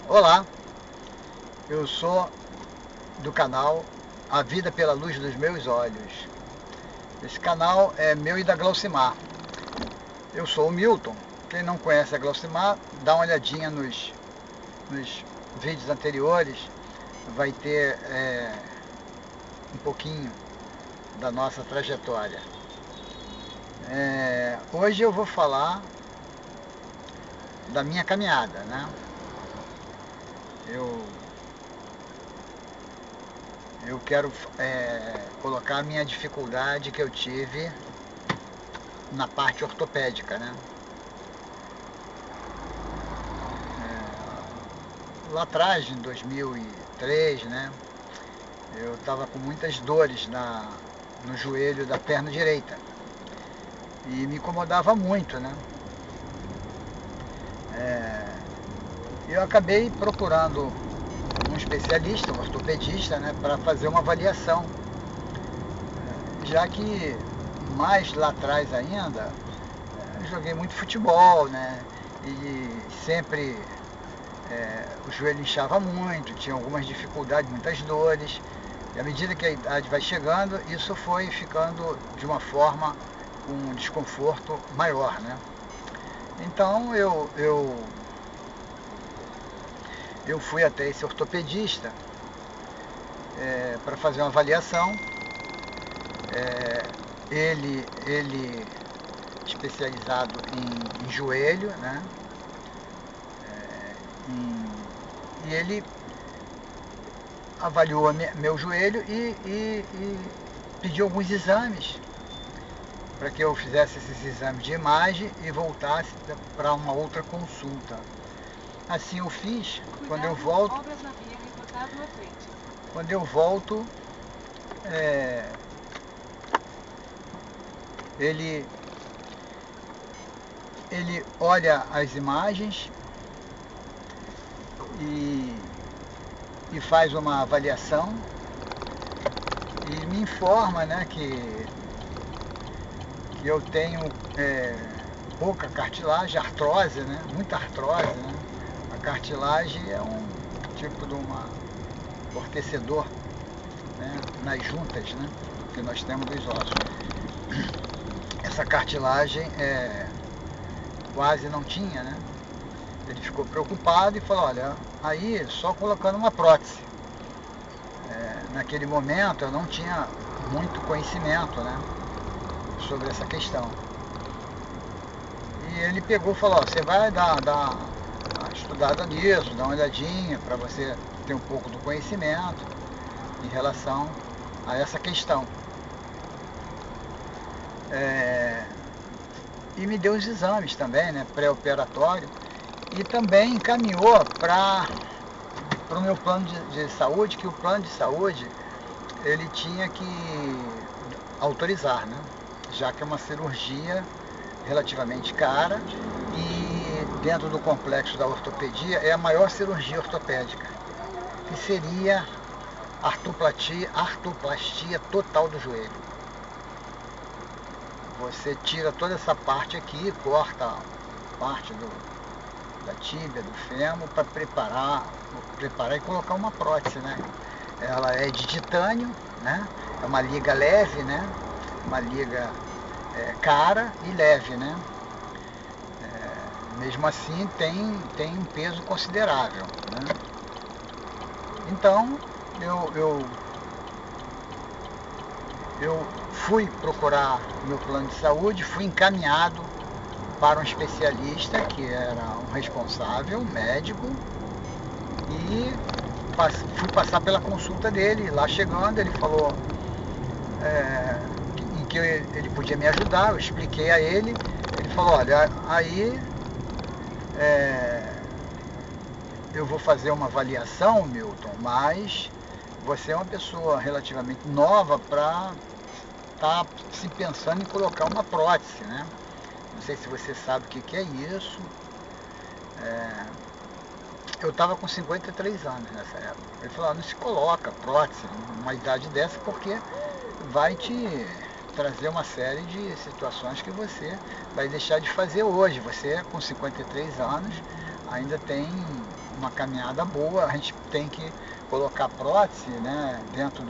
Olá, eu sou do canal A Vida pela Luz dos Meus Olhos. Esse canal é meu e da Glaucimar. Eu sou o Milton. Quem não conhece a Glaucimar, dá uma olhadinha nos vídeos anteriores. Vai ter um pouquinho da nossa trajetória. Hoje eu vou falar da minha caminhada, né? Eu quero colocar a minha dificuldade que eu tive na parte ortopédica, né? Lá atrás, em 2003, né? Eu estava com muitas dores no joelho da perna direita e me incomodava muito, né? Eu acabei procurando um especialista, um ortopedista, né, para fazer uma avaliação, já que mais lá atrás ainda eu joguei muito futebol, né, e sempre o joelho inchava muito, tinha algumas dificuldades, muitas dores, e à medida que a idade vai chegando, isso foi ficando de uma forma com um desconforto maior, né. Então eu fui até esse ortopedista para fazer uma avaliação. Ele especializado em joelho, né? E ele avaliou meu joelho e pediu alguns exames para que eu fizesse esses exames de imagem e voltasse para uma outra consulta. Assim eu fiz. Quando eu volto, ele olha as imagens e faz uma avaliação e me informa, né, que eu tenho pouca cartilagem, artrose, né, muita artrose, né. A cartilagem é um tipo de um amortecedor, né, nas juntas, né, que nós temos dos ossos. Essa cartilagem quase não tinha, né. Ele ficou preocupado e falou, olha, aí só colocando uma prótese. Naquele momento eu não tinha muito conhecimento, né, sobre essa questão. E ele pegou e falou, você vai dar uma estudada nisso, dar uma olhadinha para você ter um pouco do conhecimento em relação a essa questão. E me deu os exames também, né, pré-operatório, e também encaminhou para o meu plano de saúde, que o plano de saúde ele tinha que autorizar, né, já que é uma cirurgia relativamente cara e dentro do complexo da ortopedia é a maior cirurgia ortopédica, que seria artroplastia total do joelho. Você tira toda essa parte aqui, corta parte da tíbia, do fêmur, para preparar e colocar uma prótese, né? Ela é de titânio, né? É uma liga leve, né? Uma liga cara e leve, né? Mesmo assim tem um peso considerável, né? Então eu fui procurar meu plano de saúde, fui encaminhado para um especialista que era um responsável, um médico, e fui passar pela consulta dele. Lá chegando ele falou em que ele podia me ajudar, eu expliquei a ele, ele falou, olha, aí eu vou fazer uma avaliação, Milton, mas você é uma pessoa relativamente nova para estar se pensando em colocar uma prótese, né? Não sei se você sabe o que é isso. Eu estava com 53 anos nessa época. Ele falou, não se coloca prótese numa idade dessa porque vai te trazer uma série de situações que você vai deixar de fazer hoje. Você com 53 anos ainda tem uma caminhada boa, a gente tem que colocar prótese, né, dentro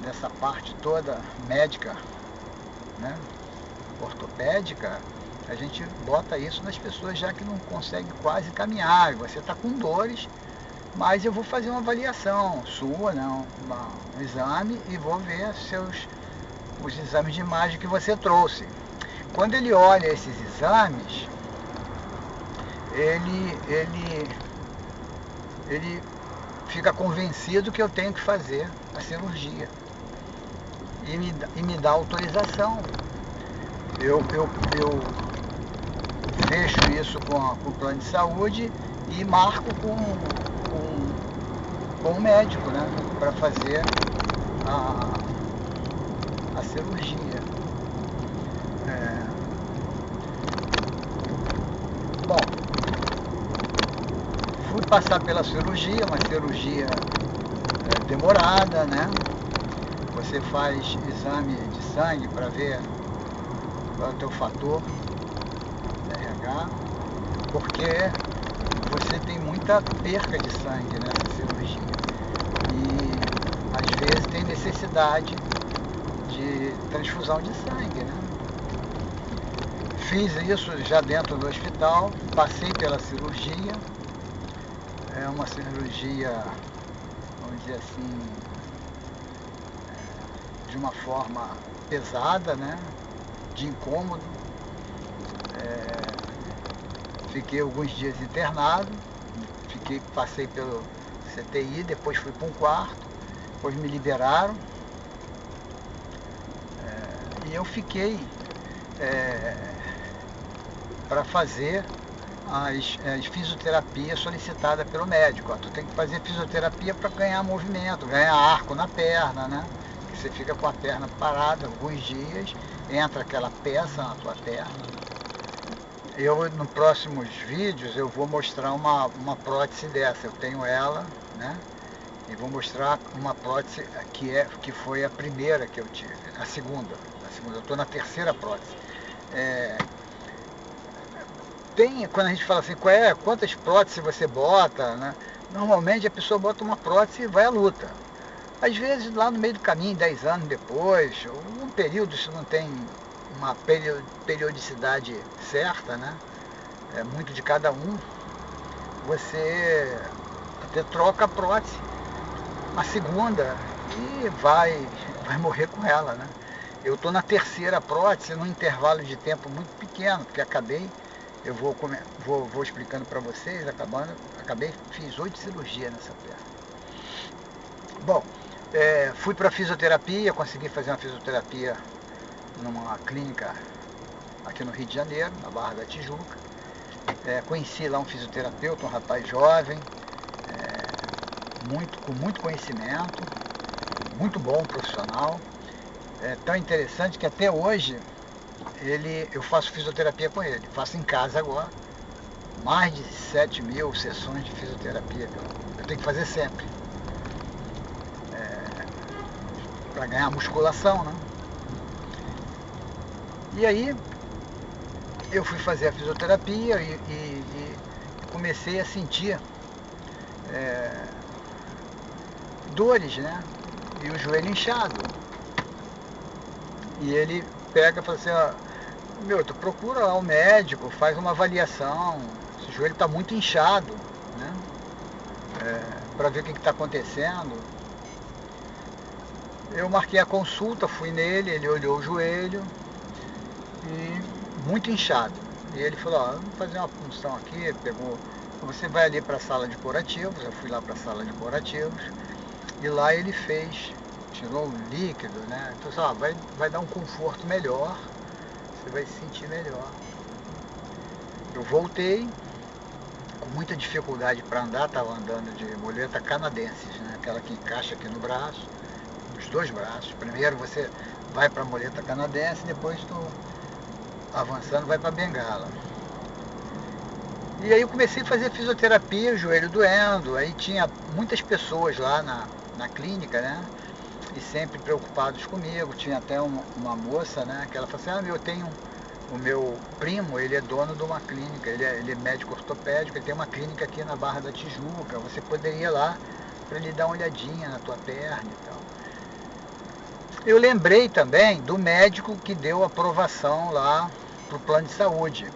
dessa parte toda médica, né, ortopédica. A gente bota isso nas pessoas já que não conseguem quase caminhar, você está com dores, mas eu vou fazer uma avaliação sua, né, um exame, e vou ver os exames de imagem que você trouxe. Quando ele olha esses exames, ele fica convencido que eu tenho que fazer a cirurgia e me dá autorização. Eu fecho isso com o plano de saúde e marco com o médico, né, para fazer a cirurgia. Bom, fui passar pela cirurgia, uma cirurgia demorada, né? Você faz exame de sangue para ver qual é o teu fator RH, porque você tem muita perca de sangue nessa cirurgia e às vezes tem necessidade de transfusão de sangue, né? Fiz isso já dentro do hospital, passei pela cirurgia, é uma cirurgia, vamos dizer assim, de uma forma pesada, né? De incômodo. Fiquei alguns dias internado, passei pelo CTI, depois fui para um quarto, depois me liberaram, e eu fiquei para fazer as fisioterapias solicitadas pelo médico. Tu tem que fazer fisioterapia para ganhar movimento, ganhar arco na perna, né? Você fica com a perna parada alguns dias, entra aquela peça na tua perna. Nos próximos vídeos eu vou mostrar uma prótese dessa, eu tenho ela, né? E vou mostrar uma prótese que foi a primeira que eu tive, a segunda, eu estou na terceira prótese. Quando a gente fala assim, quantas próteses você bota, né? Normalmente a pessoa bota uma prótese e vai à luta. Às vezes lá no meio do caminho, 10 anos depois, um período, isso não tem uma periodicidade certa, né? É muito de cada um. Você até troca a prótese, a segunda, e vai morrer com ela, né? Eu estou na terceira prótese num intervalo de tempo muito pequeno, porque eu vou explicando para vocês, fiz 8 cirurgias nessa perna. Bom, fui para a fisioterapia, consegui fazer uma fisioterapia numa clínica aqui no Rio de Janeiro, na Barra da Tijuca. Conheci lá um fisioterapeuta, um rapaz jovem, com muito conhecimento, muito bom profissional. Tão interessante que até hoje eu faço fisioterapia com ele, faço em casa agora. Mais de 7.000 sessões de fisioterapia eu tenho que fazer sempre. Para ganhar musculação, né? E aí eu fui fazer a fisioterapia e comecei a sentir dores, né? E o joelho inchado. E ele pega e fala assim, tu procura lá o médico, faz uma avaliação, esse joelho está muito inchado, né? Para ver o que está acontecendo. Eu marquei a consulta, fui nele, ele olhou o joelho e muito inchado. E ele falou, vamos fazer uma punção aqui, você vai ali para a sala de curativos. Eu fui lá para a sala de curativos e lá ele tirou o líquido, né? Então, vai dar um conforto melhor, você vai se sentir melhor. Eu voltei com muita dificuldade para andar, estava andando de muleta canadenses, né? Aquela que encaixa aqui no braço, nos dois braços. Primeiro você vai para a muleta canadense, depois avançando vai para a bengala. E aí eu comecei a fazer fisioterapia, o joelho doendo, aí tinha muitas pessoas lá na clínica, né? E sempre preocupados comigo. Tinha até uma moça, né? Que ela falou assim, eu tenho o meu primo, ele é dono de uma clínica, ele é médico ortopédico, ele tem uma clínica aqui na Barra da Tijuca. Você poderia ir lá para ele dar uma olhadinha na tua perna e tal. Eu lembrei também do médico que deu aprovação lá para o plano de saúde.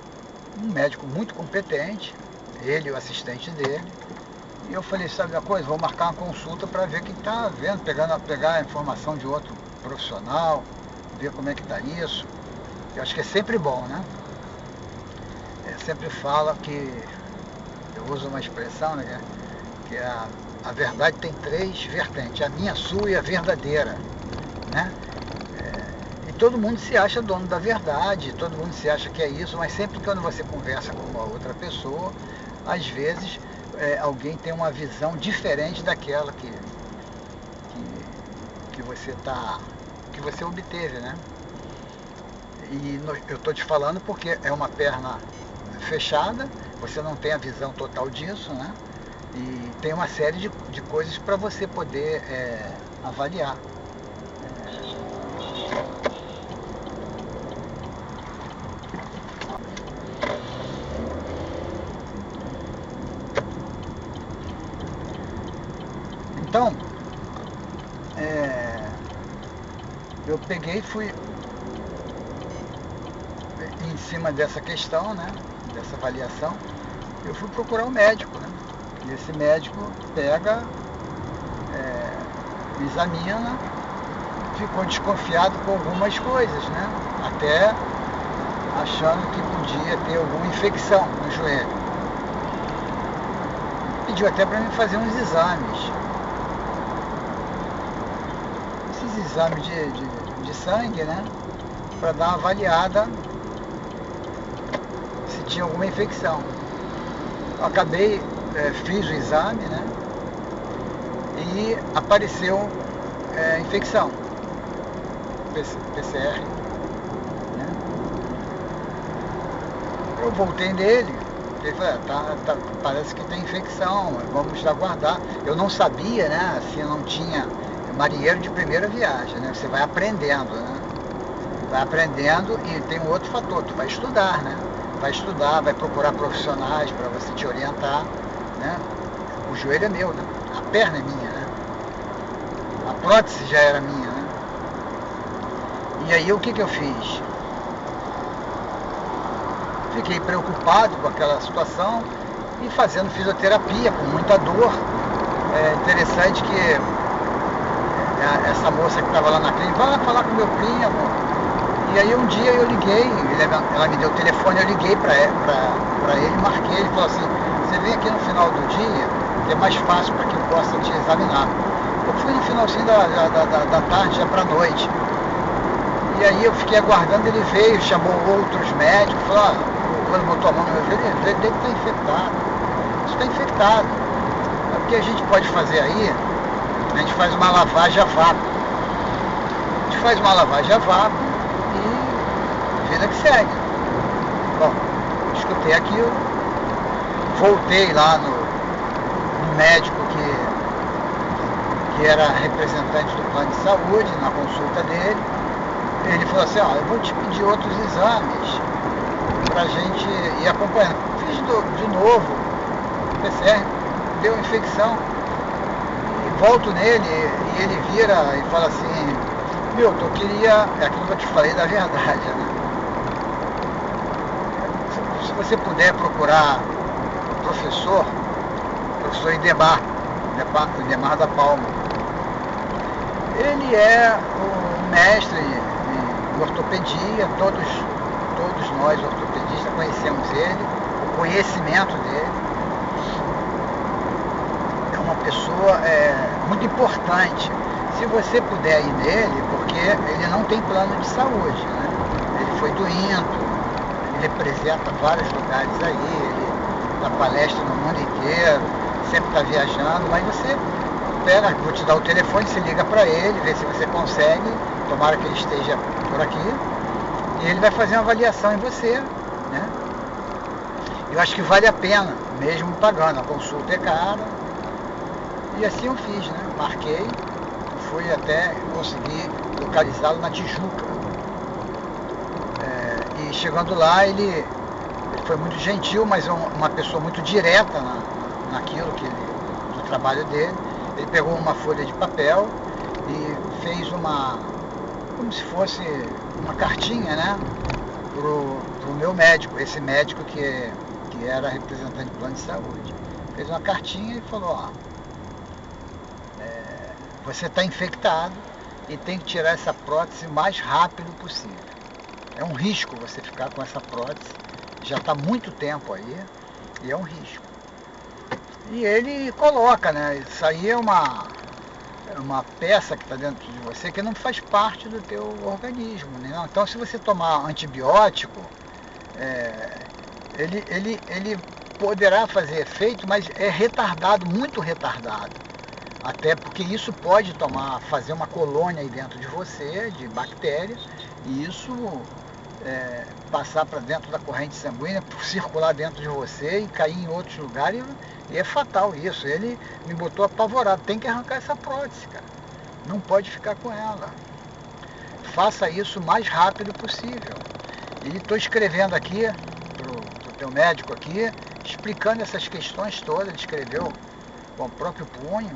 Um médico muito competente, ele e o assistente dele. E eu falei, sabe uma coisa, vou marcar uma consulta para ver o que está vendo, pegar a informação de outro profissional, ver como é que está isso. Eu acho que é sempre bom, né? Sempre fala que, eu uso uma expressão, né, que a verdade tem 3 vertentes, a minha, a sua e a verdadeira, né? E todo mundo se acha dono da verdade, todo mundo se acha que é isso, mas sempre quando você conversa com uma outra pessoa, às vezes alguém tem uma visão diferente daquela que você obteve, né? E eu estou te falando porque é uma perna fechada, você não tem a visão total disso, né? E tem uma série de coisas para você poder avaliar. Então, eu peguei e fui em cima dessa questão, né, dessa avaliação, eu fui procurar um médico, né? E esse médico pega, me examina, ficou desconfiado com algumas coisas, né? Até achando que podia ter alguma infecção no joelho. Pediu até para mim fazer uns exames. Esses exames de sangue, né? Para dar uma avaliada se tinha alguma infecção. Eu acabei, fiz o exame, né? E apareceu infecção, PCR, né? Eu voltei nele, ele falou, parece que tem infecção, vamos aguardar. Eu não sabia, né, assim, eu não tinha marinheiro de primeira viagem, né? Você vai aprendendo, né? Vai aprendendo e tem um outro fator, tu vai estudar, né? Vai estudar, vai procurar profissionais para você te orientar, né? O joelho é meu, né? A perna é minha, né? A prótese já era minha, né? E aí o que eu fiz? Fiquei preocupado com aquela situação e fazendo fisioterapia com muita dor. É interessante que essa moça que estava lá na clínica, vai lá falar com meu primo. E aí um dia eu liguei, ela me deu o telefone, eu liguei para ele, marquei, ele falou assim, você vem aqui no final do dia, que é mais fácil para que eu possa te examinar. Eu fui no finalzinho da tarde, já para a noite. E aí eu fiquei aguardando, ele veio, chamou outros médicos, falou, quando botou a mão no meu joelho, ele dele está infectado. Isso está infectado. O que a gente pode fazer aí, a gente faz uma lavagem a vácuo. A gente faz uma lavagem a vácuo e vida que segue. Bom, escutei aquilo, voltei lá no médico que era representante do plano de saúde, na consulta dele. Ele falou assim, eu vou te pedir outros exames pra gente ir acompanhando. Fiz de novo, PCR, deu infecção. E volto nele e ele vira e fala assim, Milton, eu queria, é aquilo que eu te falei da verdade, né? Se você puder procurar o professor Idemar da Palma. Ele é o mestre em ortopedia, todos nós ortopedistas conhecemos ele, o conhecimento dele. É uma pessoa muito importante. Se você puder ir nele, porque ele não tem plano de saúde, né? Ele foi do INTO, ele representa vários lugares aí, ele dá palestra no mundo inteiro, sempre está viajando, mas você pega, vou te dar o telefone, você liga para ele, vê se você consegue, tomara que ele esteja por aqui, e ele vai fazer uma avaliação em você, né? Eu acho que vale a pena, mesmo pagando, a consulta é cara, e assim eu fiz, né? Marquei, fui até conseguir localizá-lo na Tijuca, e chegando lá, ele foi muito gentil, mas uma pessoa muito direta naquilo do trabalho dele. Ele pegou uma folha de papel e fez como se fosse uma cartinha, né, pro meu médico, esse médico que era representante do plano de saúde. Fez uma cartinha e falou, ó, você está infectado e tem que tirar essa prótese o mais rápido possível. É um risco você ficar com essa prótese, já está muito tempo aí, e é um risco. E ele coloca, né, isso aí é uma peça que está dentro de você que não faz parte do teu organismo, né? Então, se você tomar antibiótico, ele poderá fazer efeito, mas é retardado, muito retardado. Até porque isso pode fazer uma colônia aí dentro de você, de bactérias, e isso passar para dentro da corrente sanguínea, circular dentro de você e cair em outros lugares, e é fatal isso. Ele me botou apavorado, tem que arrancar essa prótese, cara. Não pode ficar com ela. Faça isso o mais rápido possível. E estou escrevendo aqui, pro teu médico aqui, explicando essas questões todas. Ele escreveu com o próprio punho,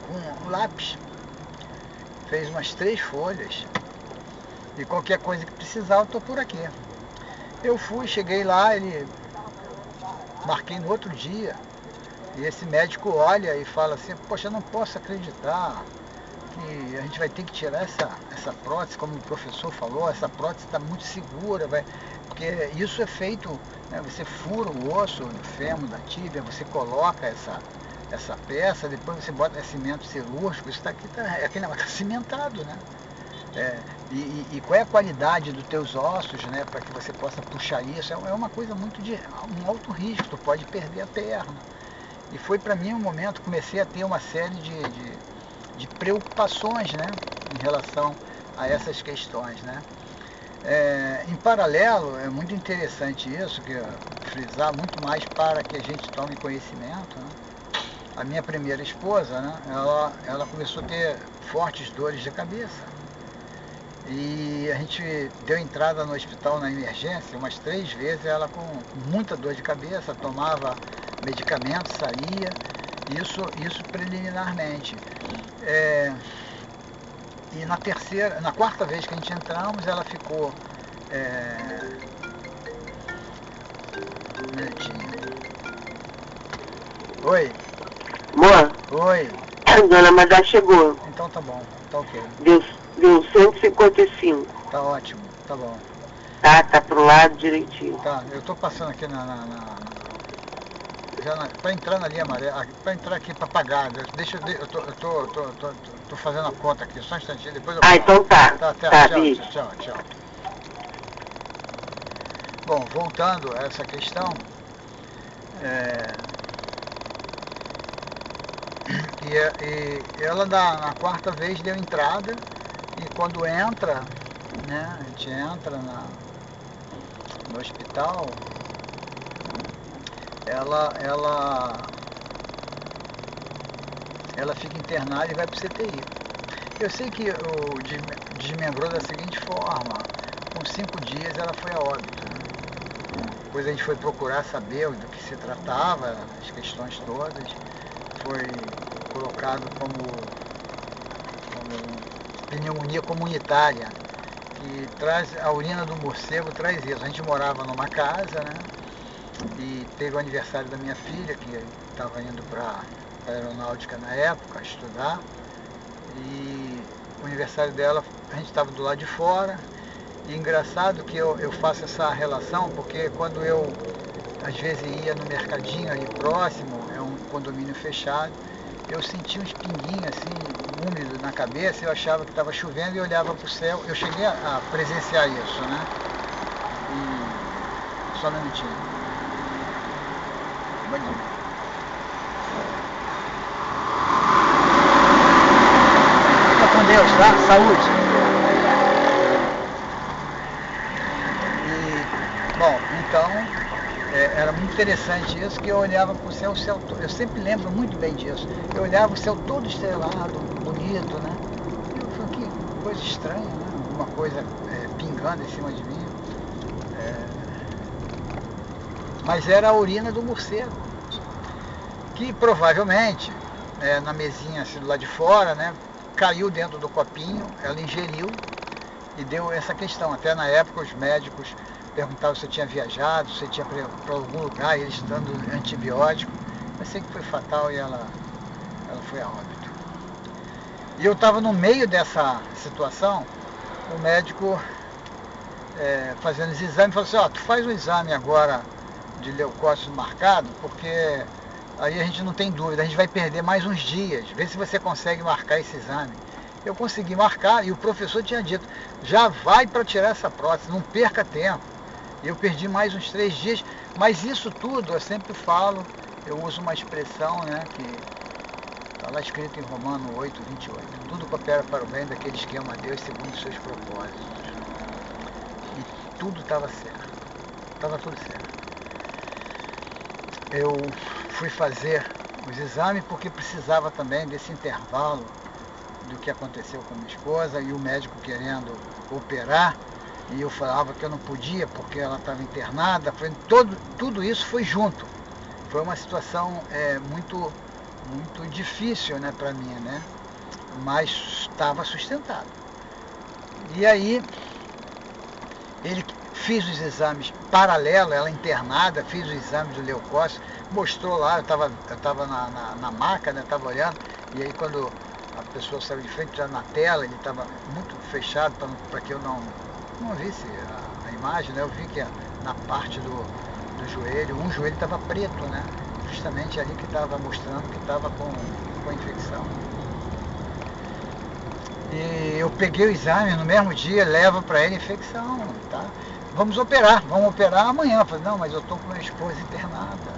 com um lápis. Fez umas 3 folhas. E qualquer coisa que precisar, eu estou por aqui. Eu cheguei lá, marquei no outro dia, e esse médico olha e fala assim, poxa, eu não posso acreditar que a gente vai ter que tirar essa prótese, como o professor falou, essa prótese está muito segura, porque isso é feito, né, você fura o osso do fêmur, da tíbia, você coloca essa peça, depois você bota cimento cirúrgico, isso aqui aquele negócio está cimentado, né? E qual é a qualidade dos teus ossos, né, para que você possa puxar isso? É uma coisa um alto risco, tu pode perder a perna. E foi para mim um momento, comecei a ter uma série de preocupações, né, em relação a essas questões, né. Em paralelo, é muito interessante isso, frisar muito mais para que a gente tome conhecimento, né. A minha primeira esposa, né, ela começou a ter fortes dores de cabeça. E a gente deu entrada no hospital na emergência umas 3 vezes, ela com muita dor de cabeça, tomava medicamento, saía, isso preliminarmente. E na quarta vez que a gente entramos, ela ficou... Um minutinho. Oi? Amor? Oi? A dona Madá chegou. Então tá bom, tá ok. Deu 155. Tá ótimo, tá bom. Tá pro lado direitinho. Tá, eu tô passando aqui para entrar na linha amarela, para entrar aqui para pagar. Eu tô fazendo a conta aqui, só um instantinho, depois eu falo. Então tá. Tá, tchau. Bom, voltando a essa questão, e ela na quarta vez deu entrada, e quando entra, né, a gente entra no hospital, ela fica internada e vai para o CTI. Eu sei que desmembrou da seguinte forma: com 5 dias ela foi a óbito, né? Depois a gente foi procurar saber do que se tratava, as questões todas. Foi colocado como pneumonia comunitária, que traz a urina do morcego, traz isso. A gente morava numa casa, né? E teve o aniversário da minha filha, que estava indo para a aeronáutica na época, estudar. E o aniversário dela, a gente estava do lado de fora. E engraçado que eu faço essa relação, porque quando eu, às vezes, ia no mercadinho ali próximo, é um condomínio fechado, eu sentia uns pinguinhos assim, úmidos na cabeça, eu achava que estava chovendo e olhava para o céu. Eu cheguei a presenciar isso, né? E... Só um minutinho. Fica com Deus, tá? Saúde. E, bom, então, era muito interessante isso, que eu olhava para o céu, eu sempre lembro muito bem disso. Eu olhava o céu todo estrelado, bonito, né? E eu falei, que coisa estranha, né? Alguma coisa pingando em cima de mim. mas era a urina do morcego, que provavelmente, na mesinha assim, do lado de fora, né, caiu dentro do copinho, ela ingeriu e deu essa questão. Até na época os médicos perguntavam se eu tinha viajado, se eu tinha para algum lugar, eles dando antibiótico. Eu sei que foi fatal e ela foi a óbito. E eu estava no meio dessa situação, o médico fazendo os exames, falou assim, ó, tu faz um exame agora de leucócito marcado, porque aí a gente não tem dúvida, a gente vai perder mais uns dias, vê se você consegue marcar esse exame. Eu consegui marcar e o professor tinha dito, já vai para tirar essa prótese, não perca tempo. Eu perdi mais uns 3 dias, mas isso tudo, eu sempre falo, eu uso uma expressão, né, que está lá escrito em Romano 8:28. Tudo coopera para o bem daqueles que amam a Deus segundo os seus propósitos. E tudo estava certo. Estava tudo certo. Eu fui fazer os exames porque precisava também desse intervalo do que aconteceu com minha esposa e o médico querendo operar. E eu falava que eu não podia porque ela estava internada. Tudo isso foi junto. Foi uma situação muito difícil, né, para mim, né? Mas estava sustentado. E aí, ele fez os exames paralelo, ela internada, fez os exames do leucócito, mostrou lá, eu estava na maca, né, estava olhando, e aí quando a pessoa saiu de frente, já na tela, ele estava muito fechado para que eu não visse a imagem, né? Eu vi que na parte do joelho, um joelho estava preto, né? Justamente ali que estava mostrando que estava com infecção. E eu peguei o exame no mesmo dia, levo para ele infecção, tá? Vamos operar amanhã. Eu falei, não, mas eu estou com minha esposa internada.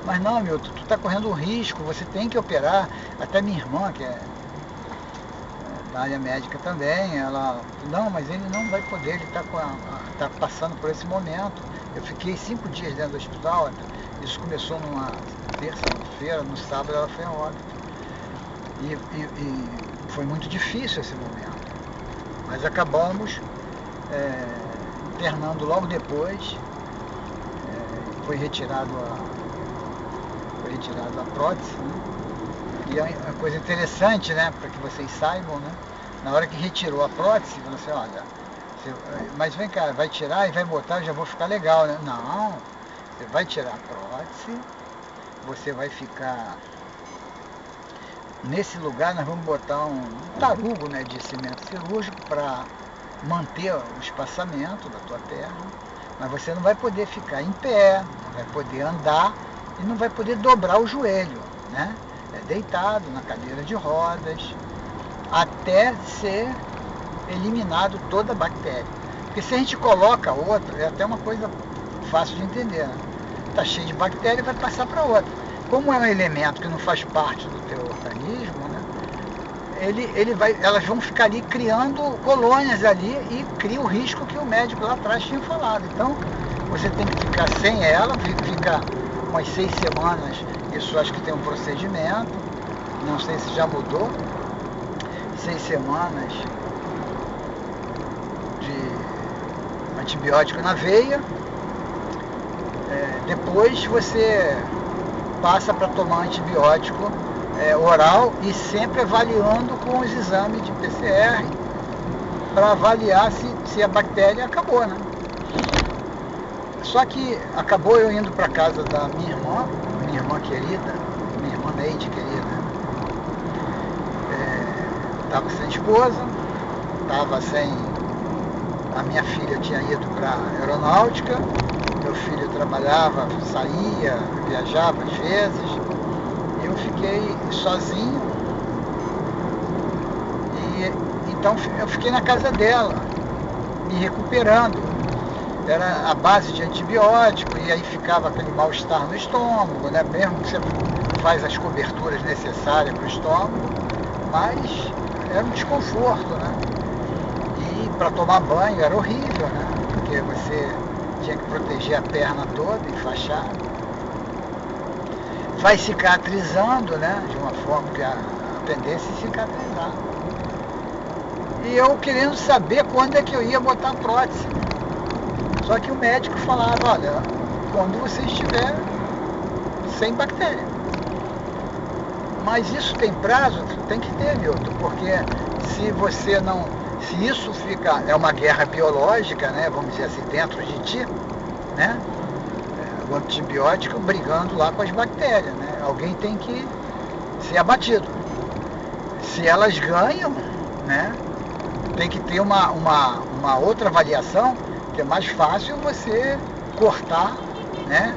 Mas não, Milton, tu está correndo um risco, você tem que operar. Até minha irmã, que é da área médica também, ela, não, mas ele não vai poder, ele está passando por esse momento. Eu fiquei 5 dias dentro do hospital, isso começou numa terça-feira, no sábado ela foi a óbito. E foi muito difícil esse momento. Mas acabamos internando logo depois, foi retirado a prótese, né? E é uma coisa interessante, né, para que vocês saibam, né? Na hora que retirou a prótese, falou assim, olha, mas vem cá, vai tirar e vai botar, eu já vou ficar legal, né? Não, você vai tirar a prótese, você vai ficar nesse lugar, nós vamos botar um tarugo, né, de cimento cirúrgico para manter o espaçamento da tua perna, mas você não vai poder ficar em pé, não vai poder andar e não vai poder dobrar o joelho, né? Deitado na cadeira de rodas, até ser eliminado toda a bactéria. Porque se a gente coloca outra, é até uma coisa fácil de entender, né? Está cheio de bactéria e vai passar para outra. Como é um elemento que não faz parte do teu organismo, né? Elas vão ficar ali criando colônias ali e cria o risco que o médico lá atrás tinha falado. Então, você tem que ficar sem ela, fica umas 6 semanas, isso acho que tem um procedimento, não sei se já mudou, 6 semanas de antibiótico na veia, depois você passa para tomar antibiótico oral e sempre avaliando com os exames de PCR para avaliar se a bactéria acabou, né? Só que acabou eu indo para casa da minha irmã querida, minha irmã Neide querida. Estava sem esposa, estava sem... A minha filha tinha ido para a aeronáutica, meu filho trabalhava, saía, viajava às vezes, e eu fiquei sozinho, e então eu fiquei na casa dela, me recuperando. Era a base de antibiótico, e aí ficava aquele mal-estar no estômago, né? Mesmo que você faz as coberturas necessárias para o estômago, mas era um desconforto, né? E para tomar banho era horrível, né? Porque você tinha que proteger a perna toda, enfaixada. Vai cicatrizando, né? De uma forma que a tendência é cicatrizar. E eu querendo saber quando é que eu ia botar a prótese. Só que o médico falava, olha, quando você estiver sem bactéria. Mas isso tem prazo? Tem que ter, Milton, porque se você não... Se isso fica... É uma guerra biológica, né? Vamos dizer assim, dentro de ti, né? O antibiótico brigando lá com as bactérias, né? Alguém tem que ser abatido. Se elas ganham, né? Tem que ter uma outra avaliação, que é mais fácil você cortar, né?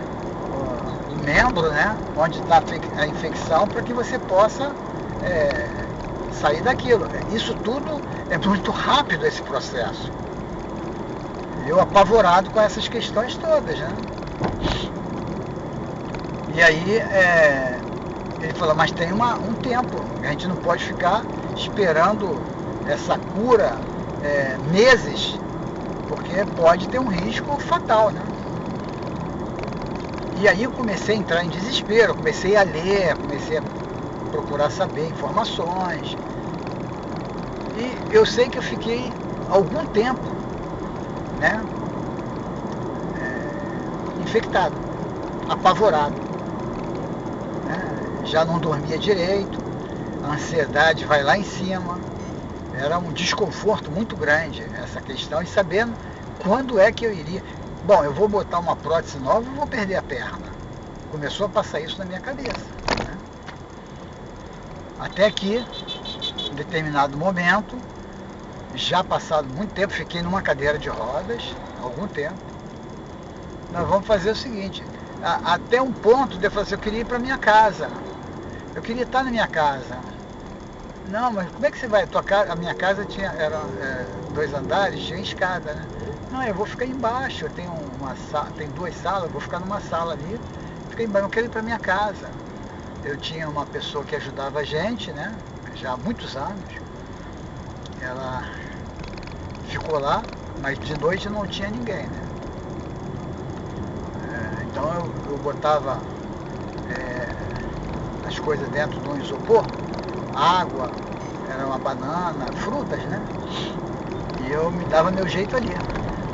O membro, né? Onde está a infecção, para que você possa sair daquilo. Isso tudo é muito rápido, esse processo. Eu apavorado com essas questões todas, né? E aí ele falou, mas tem um tempo, a gente não pode ficar esperando essa cura meses, porque pode ter um risco fatal, né? E aí eu comecei a entrar em desespero, comecei a ler, comecei a procurar saber informações. E eu sei que eu fiquei algum tempo, né, infectado, apavorado, né? Já não dormia direito, a ansiedade vai lá em cima, era um desconforto muito grande essa questão, e sabendo quando é que eu iria. Bom, eu vou botar uma prótese nova e vou perder a perna. Começou a passar isso na minha cabeça, né? Até que, em determinado momento, já passado muito tempo, fiquei numa cadeira de rodas, algum tempo. Nós vamos fazer o seguinte, até um ponto de eu falar assim, eu queria ir para minha casa. Eu queria estar na minha casa. Não, mas como é que você vai? A minha casa era 2 andares, tinha escada, né? Não, eu vou ficar embaixo, eu tenho tem 2 salas, eu vou ficar numa sala ali, fiquei embaixo, eu quero ir para minha casa. Eu tinha uma pessoa que ajudava a gente, né? Já há muitos anos. Ela ficou lá, mas de noite não tinha ninguém, né? Então eu botava as coisas dentro de um isopor, água, era uma banana, frutas, né? E eu me dava meu jeito ali.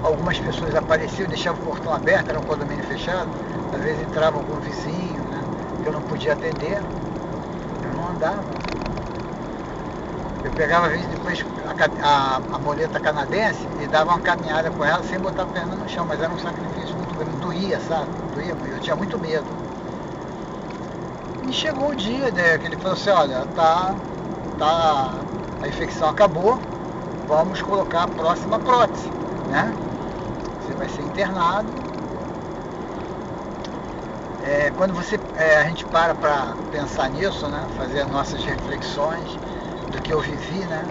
Algumas pessoas apareciam, deixavam o portão aberto, era um condomínio fechado, às vezes entrava algum vizinho, né? Que eu não podia atender, eu não andava. Eu pegava, às vezes, depois a moleta canadense e dava uma caminhada com ela sem botar a perna no chão, mas era um sacrifício muito grande, doía, sabe? Doía, eu tinha muito medo. E chegou o dia que ele falou assim, olha, a infecção acabou, vamos colocar a próxima prótese, né? Você vai ser internado. Quando a gente para pensar nisso, né? Fazer as nossas reflexões do que eu vivi, né?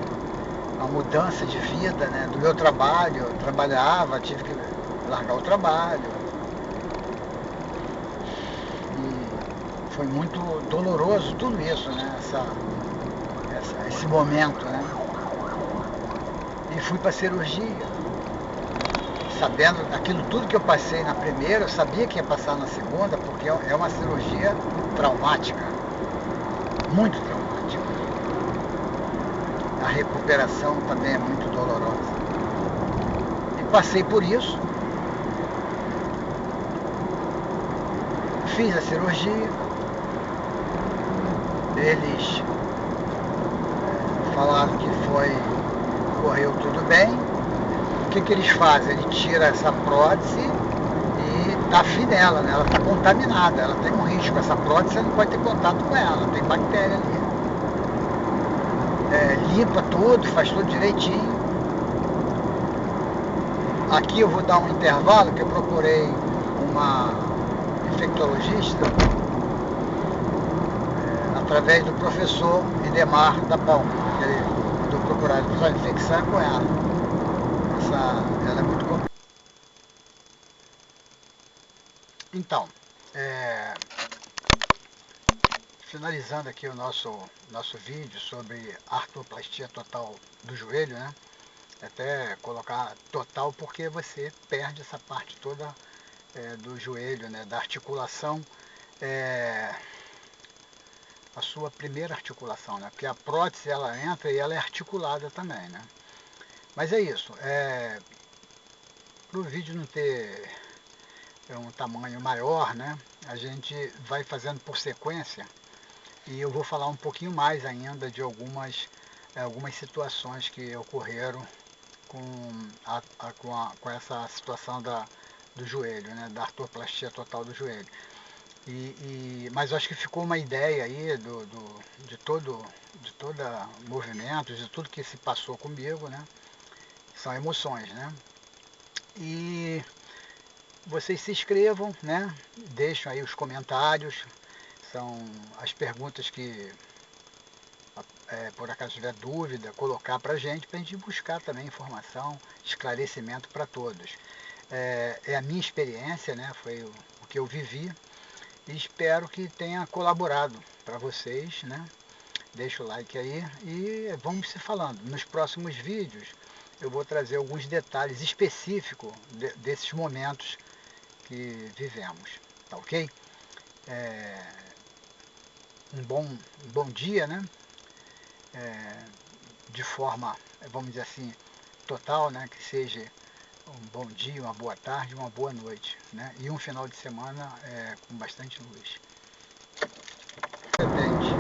A mudança de vida, né? Do meu trabalho, eu trabalhava, tive que largar o trabalho. E foi muito doloroso tudo isso, né? Esse momento, né? E fui para a cirurgia. Sabendo daquilo tudo que eu passei na primeira, eu sabia que ia passar na segunda, porque é uma cirurgia traumática, muito traumática. A recuperação também é muito dolorosa. E passei por isso, fiz a cirurgia, eles falaram que correu tudo bem. O que eles fazem? Ele tira essa prótese e tá fim nela, né? Ela está contaminada, ela tem um risco. Essa prótese você não pode ter contato com ela, tem bactéria ali. Limpa tudo, faz tudo direitinho. Aqui eu vou dar um intervalo, que eu procurei uma infectologista através do professor Idemar da Palma, que ele mandou procurar a infecção com ela. Ela é muito complicada. Então, finalizando aqui o nosso vídeo sobre artroplastia total do joelho, né? Até colocar total porque você perde essa parte toda do joelho, né? Da articulação, a sua primeira articulação, né? Porque a prótese ela entra e ela é articulada também, né? Mas é isso, para o vídeo não ter um tamanho maior, né? A gente vai fazendo por sequência e eu vou falar um pouquinho mais ainda de algumas situações que ocorreram com essa situação do joelho, né? Da artroplastia total do joelho. Mas eu acho que ficou uma ideia aí de todo movimento, de tudo que se passou comigo, né? São emoções, né? E vocês se inscrevam, né? Deixem aí os comentários, são as perguntas que, por acaso tiver dúvida, colocar para a gente buscar também informação, esclarecimento para todos. É a minha experiência, né? Foi o que eu vivi e espero que tenha colaborado para vocês, né? Deixa o like aí e vamos se falando. Nos próximos vídeos eu vou trazer alguns detalhes específicos desses momentos que vivemos, tá ok? Um bom dia, né? De forma, vamos dizer assim, total, né? Que seja um bom dia, uma boa tarde, uma boa noite, né? E um final de semana com bastante luz.